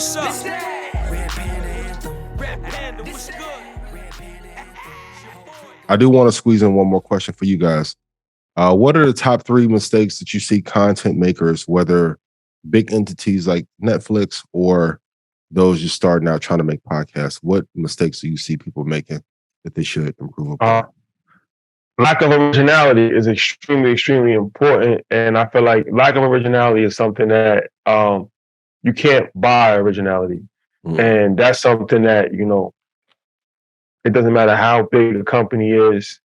what's up? Red Panda Anthem. Red Panda, what's good? I do want to squeeze in one more question for you guys. What are the top 3 mistakes that you see content makers, whether big entities like Netflix or those just starting out trying to make podcasts? What mistakes do you see people making that they should improve upon? Lack of originality is extremely, extremely important. And I feel like lack of originality is something that you can't buy originality. And that's something that, it doesn't matter how big a company is.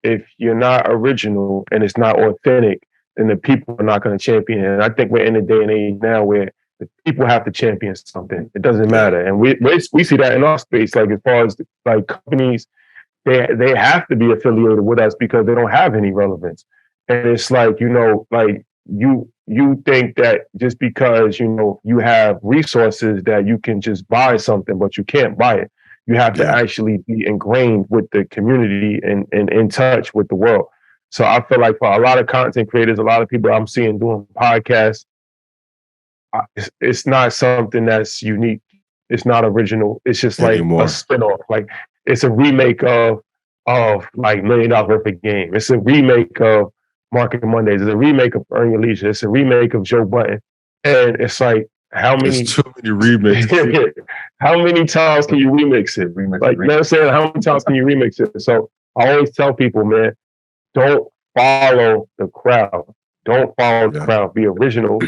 If you're not original and it's not authentic, then the people are not going to champion it. And I think we're in a day and age now where the people have to champion something. It doesn't matter. And we see that in our space, like as far as like companies, they have to be affiliated with us because they don't have any relevance. And it's like, like you think that just because, you have resources that you can just buy something, but you can't buy it. You have to actually be ingrained with the community and in touch with the world. So I feel like for a lot of content creators, a lot of people I'm seeing doing podcasts, it's not something that's unique. It's not original. It's just like a spinoff. Like it's a remake of like $1 Million Worth of Game. It's a remake of Market Mondays. It's a remake of Earn Your Leisure. It's a remake of Joe Budden. And it's like, how many? There's too many remixes. How many times can you remix it? You know what I'm saying? How many times can you remix it? So I always tell people, man, don't follow the crowd. Don't follow the crowd. Be original.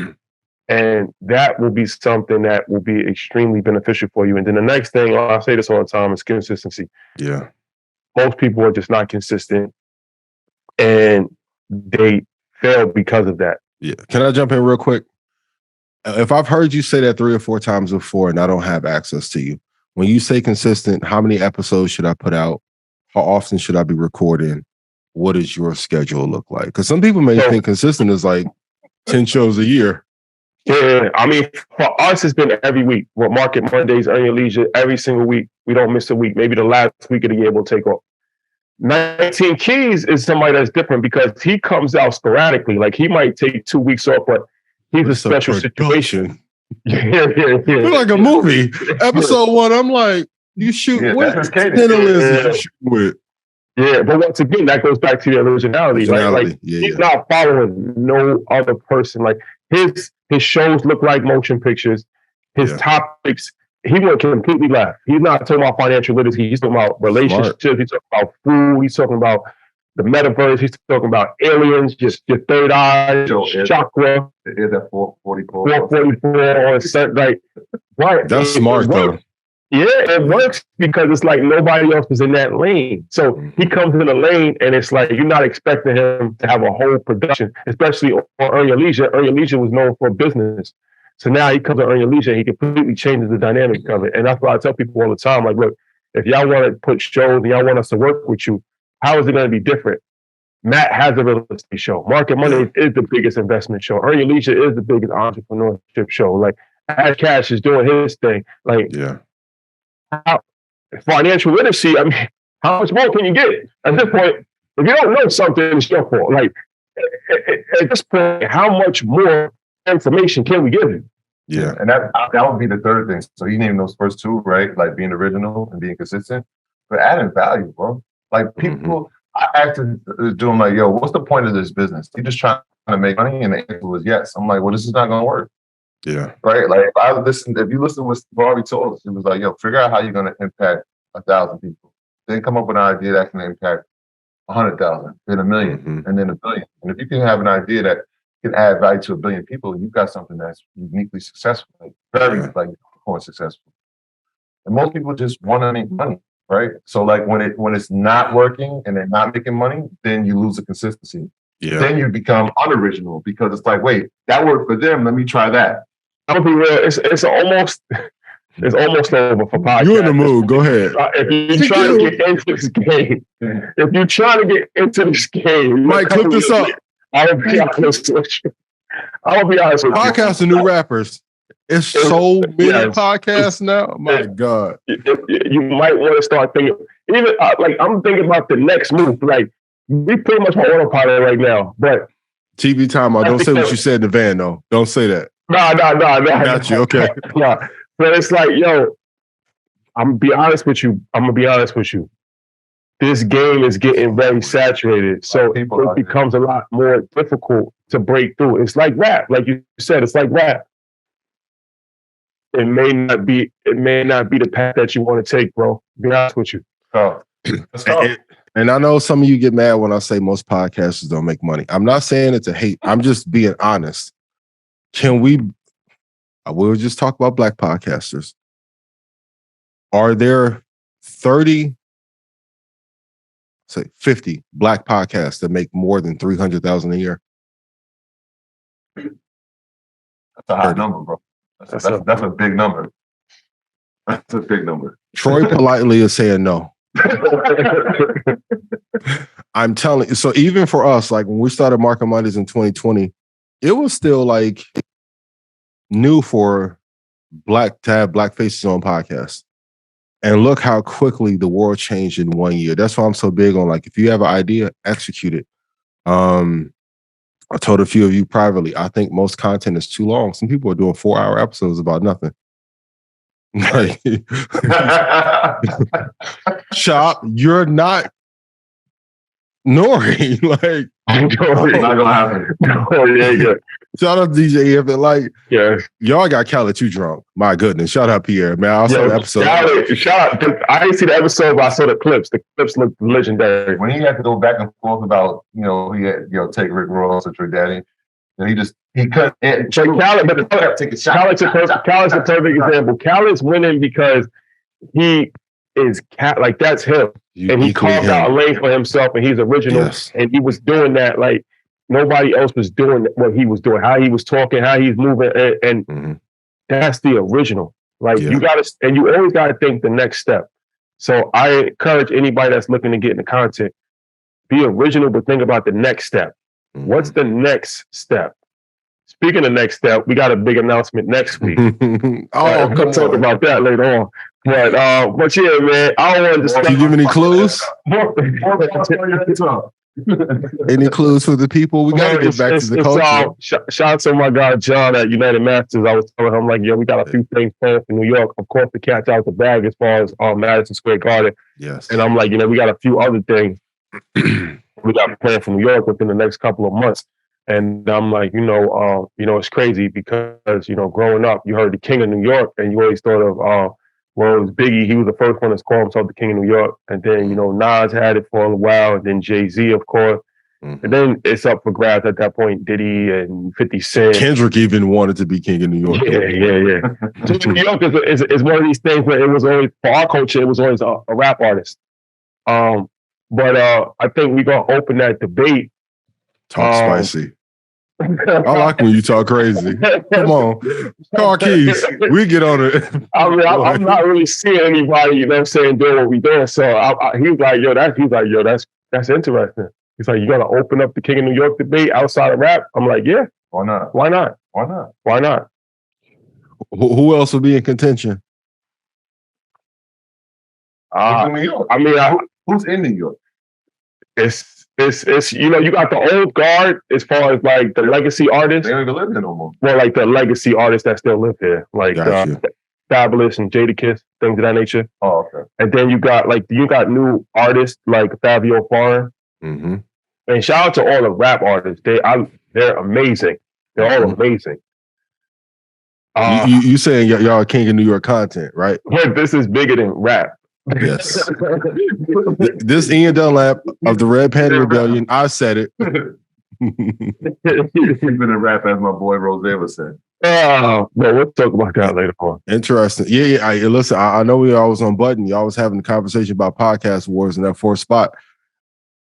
And that will be something that will be extremely beneficial for you. And then the next thing, I say this all the time, is consistency. Yeah. Most people are just not consistent and they fail because of that. Yeah. Can I jump in real quick? If I've heard you say that 3 or 4 times before and I don't have access to you, when you say consistent, how many episodes should I put out? How often should I be recording? What does your schedule look like? Because some people may think consistent is like 10 shows a year. Yeah, I mean, for us, it's been every week. With Market Mondays, Earn Your Leisure, every single week. We don't miss a week. Maybe the last week of the year we'll take off. 19 Keys is somebody that's different because he comes out sporadically. Like he might take 2 weeks off, but he's a special situation. It's like a movie. Episode 1, I'm like, you shoot with with. Yeah, but once again, that goes back to the originality. Like he's not following no other person. Like his shows look like motion pictures. His topics, he went completely left. He's not talking about financial literacy. He's talking about relationships. He's talking about food. He's talking about the metaverse. He's talking about aliens, just your third eye, chakra. Is that 444? 444. Like, right. That's smart, though. Yeah, it works because it's like nobody else is in that lane. So he comes in the lane and it's like you're not expecting him to have a whole production, especially on Earn Your Leisure. Earn Your Leisure was known for business. So now he comes to Earn Your Leisure, he completely changes the dynamic of it. And that's why I tell people all the time, like, look, if y'all want to put shows and y'all want us to work with you, how is it going to be different? Matt has a real estate show. Market Monday is the biggest investment show. Earn Your Leisure is the biggest entrepreneurship show. Like, Add Cash is doing his thing. Like, financial literacy, I mean, how much more can you get? At this point, if you don't know something, it's your fault. Like, at this point, how much more information can we give you? Yeah, and that would be the third thing. So you named those first 2, right? Like being original and being consistent, but adding value, bro. Like people, I actually do. I'm like, yo, what's the point of this business? You just trying to make money, and the answer was yes. I'm like, well, this is not going to work. Yeah. Right. Like if you listen to what Barbie told us, it was like, yo, figure out how you're going to impact 1,000 people. Then come up with an idea that can impact 100,000, then 1 million, and then 1 billion. And if you can have an idea that can add value to 1 billion people, you've got something that's uniquely successful, like very like successful. And most people just want to make money, right? So like when it's not working and they're not making money, then you lose the consistency. Yeah. Then you become unoriginal because it's like, wait, that worked for them. Let me try that. I'll be real. It's almost over for podcasts. You're in the mood. Go ahead. If you're trying to get into this game, Mike, clip this up. I'll be honest with you. Podcasts are new rappers. It's so many podcasts now. My God. You might want to start thinking. Even like I'm thinking about the next move. Like we pretty much on autopilot right now. But TV time. Don't say what you said in the van, though. Don't say that. No. Got you. Okay. Yeah. But it's like, yo, I'm gonna be honest with you. This game is getting very saturated, so it becomes a lot more difficult to break through. It's like rap, like you said. It's like rap. It may not be the path that you want to take, bro. Be honest with you. And I know some of you get mad when I say most podcasters don't make money. I'm not saying it to hate. I'm just being honest. We'll just talk about black podcasters. Are there 50 black podcasts that make more than $300,000 a year? That's a high number, bro. That's a big number. That's a big number. Troy politely is saying no. I'm telling you. So even for us, like when we started Market Mondays in 2020, it was still like new for black to have black faces on podcasts. And look how quickly the world changed in 1 year. That's why I'm so big on, like, if you have an idea, execute it. I told a few of you privately, I think most content is too long. Some people are doing 4-hour episodes about nothing. Like, Chop, you're not Nori. Like, it's not gonna happen. Yeah. Shout out to DJ F. Like, yeah, y'all got Khaled too drunk. My goodness. Shout out Pierre, man. I saw the episode. Shout out. I didn't see the episode, but I saw the clips. The clips look legendary. When he had to go back and forth about, he had, take Rick Ross or Trey Daddy, and he cut it. Khaled's a perfect example. Khaled's winning because he is like, that's him. And he carved out a lane for himself, and he's original. Yes. And he was doing that like nobody else was doing what he was doing, how he was talking, how he's moving. And that's the original. Like, you always got to think the next step. So I encourage anybody that's looking to get into content, be original, but think about the next step. What's the next step? Speaking of next step, we got a big announcement next week. We'll talk about that later on. But yeah, man, I don't want to. Can you give any clues? Any clues for the people? We got to get back to the culture. Shout out to my guy John at United Masters. I was telling him, like, we got a few things planned for New York. Of course, to catch out the bag as far as Madison Square Garden. Yes. And I'm like, we got a few other things we got planned for New York within the next couple of months. And I'm like, it's crazy because, growing up, you heard the King of New York, and you always thought of, it was Biggie. He was the first one to call himself the King of New York. And then, Nas had it for a while. And then Jay-Z, of course. And then it's up for grabs at that point. Diddy and 50 Cent. Kendrick even wanted to be King of New York. Yeah. New York is one of these things where it was always, for our culture, it was always a rap artist. But I think we're going to open that debate. Talk spicy. I like when you talk crazy. Come on. Car keys. We get on it. I mean, I'm not really seeing anybody, doing what we doing. So he was like, that's interesting. He's like, you got to open up the King of New York debate outside of rap? I'm like, yeah. Why not? Why not? Why not? Why not? Who else will be in contention? New York. I mean, who's in New York? It's you got the old guard as far as like the legacy artists. They don't even live there no more. Well, like the legacy artists that still live there, like Fabulous and Jadakiss, things of that nature. Oh, okay. And then you got new artists like Fabio Foreign. Mm-hmm. And shout out to all the rap artists. They're amazing. They're all amazing. You saying y'all are King of New York content, right? But this is bigger than rap. Yes. This Ian Dunlap of the Red Panda Rebellion. I said it. He's been a rap, as my boy Rose was saying. But we'll talk about that later on. Interesting. Yeah. Listen, I know we always on button. You always having a conversation about podcast wars in that fourth spot.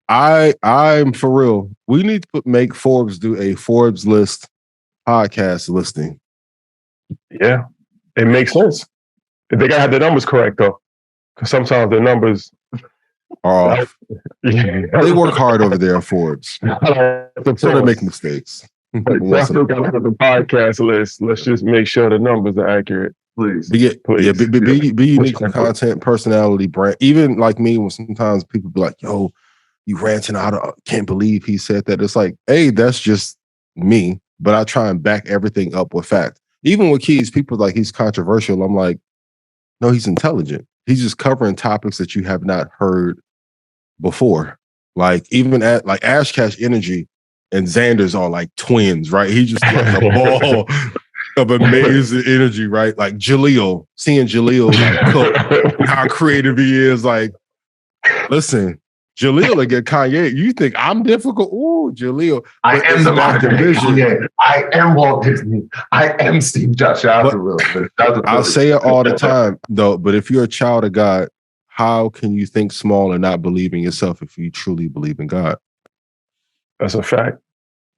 I'm for real. We need to make Forbes do a Forbes list podcast listing. Yeah, it makes sense. They gotta have the numbers correct though, because sometimes the numbers are off. They work hard over there at Forbes, so they make mistakes. I still gotta have the podcast list. Let's just make sure the numbers are accurate. Please. Be unique content, personality, brand. Even like me, when sometimes people be like, yo, you ranting out, I can't believe he said that. It's like, hey, that's just me. But I try and back everything up with fact. even with Keys, people like he's controversial. I'm like, no, he's intelligent. He's just covering topics that you have not heard before. Like even at like Ash Cash Energy and Xander's are like twins, right? He just like a ball of amazing energy, right? Like Jaleel, seeing Jaleel like cook, how creative he is. Like, listen, Jaleel will get Kanye. You think I'm difficult? Ooh, Jaleel. I am the market Kanye. I am Walt Disney. I am Steve Jobs. Shout out to Will. I'll say it all the time, though. But if you're a child of God, how can you think small and not believe in yourself if you truly believe in God? That's a fact.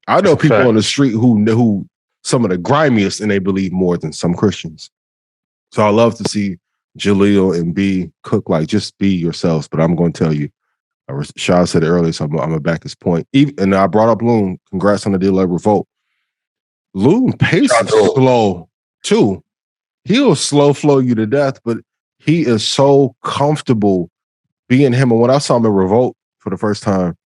I know people on the street who some of the grimiest and they believe more than some Christians. So I love to see Jaleel and B cook like just be yourselves. But I'm going to tell you, Shah said it earlier, so I'm going to back his point. And I brought up Loon. Congrats on the deal of revolt. Loon pace is slow too. He'll slow flow you to death, but he is so comfortable being him. And when I saw him in Revolt for the first time,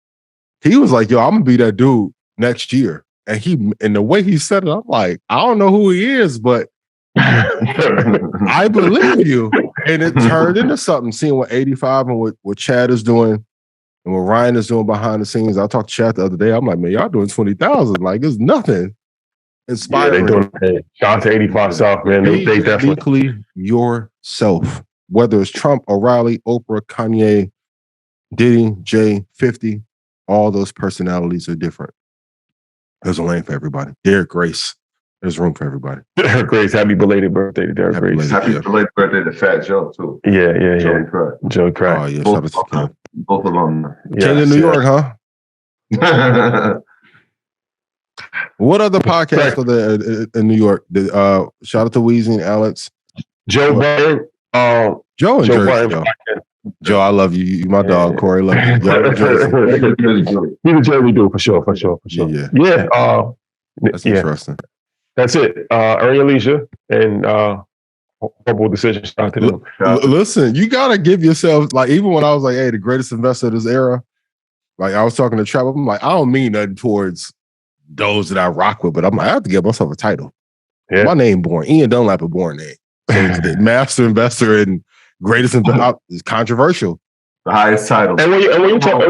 he was like, yo, I'm gonna be that dude next year. And the way he said it, I'm like, I don't know who he is, but I believe you. And it turned into something, seeing what 85 and what Chad is doing and what Ryan is doing behind the scenes. I talked to Chad the other day. I'm like, man, y'all doing 20,000. Like, it's nothing. Inspiring. Yeah, they doing shout out to 85 South, man. They definitely yourself. Whether it's Trump, O'Reilly, Oprah, Kanye, Diddy, Jay, 50, all those personalities are different. There's a lane for everybody. Derek Grace, there's room for everybody. Derek Grace, happy belated birthday to Derek Grace. Happy belated birthday to Fat Joe, too. Yeah. Joey Crack. Oh, yeah, shout out to King. Both alone. King of New York, huh? What other podcasts are there in New York? Shout out to Weezy and Alex. Joe Biden. Joe and Jersey. Joe, I love you. You my dog. Corey, love you. He's a Jersey dude for sure. Yeah. That's interesting. That's it. Earn your leisure and horrible decisions. Listen, you gotta give yourself, like, even when I was like, hey, the greatest investor of this era, like I was talking to Trap, I'm like, I don't mean nothing towards those that I rock with, but I'm like, I have to give myself a title. Yeah. My name born. Ian Dunlap a born name. So the master investor and greatest investor is controversial. The highest title. And when you talk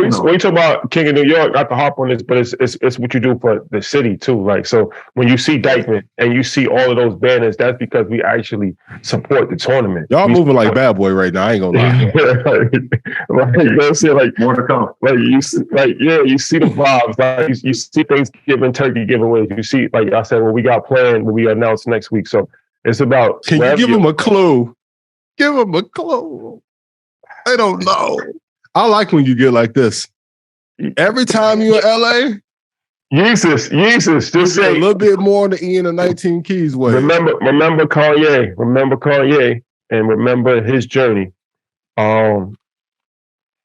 about King of New York, not to hop on this, but it's what you do for the city too. Like, so when you see Dykeman and you see all of those banners, that's because we actually support the tournament. Y'all moving like Bad Boy right now. I ain't gonna lie. Like, you know what I'm saying? Like, more to come. Like you see the vibes. Like you see Thanksgiving turkey giveaways. You see, like I said, what we got planned, what we announce next week. So it's about. Can you give them a clue? Give them a clue. I don't know. I like when you get like this. Every time you're in LA, Jesus, just say a little bit more than Ian and 19 Keys way. Remember Kanye, and remember his journey.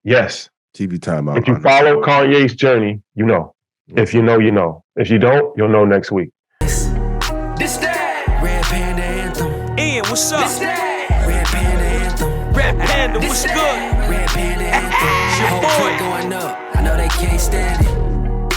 Yes. TV timeout. If you follow Kanye's journey, you know. If you know, you know. If you don't, you'll know next week. This that Red Panda Anthem. Ian, what's up? This that Red Panda Anthem. Red Panda, what's good? Red Panda Anthem. Your boy going up. I know they can't stand it.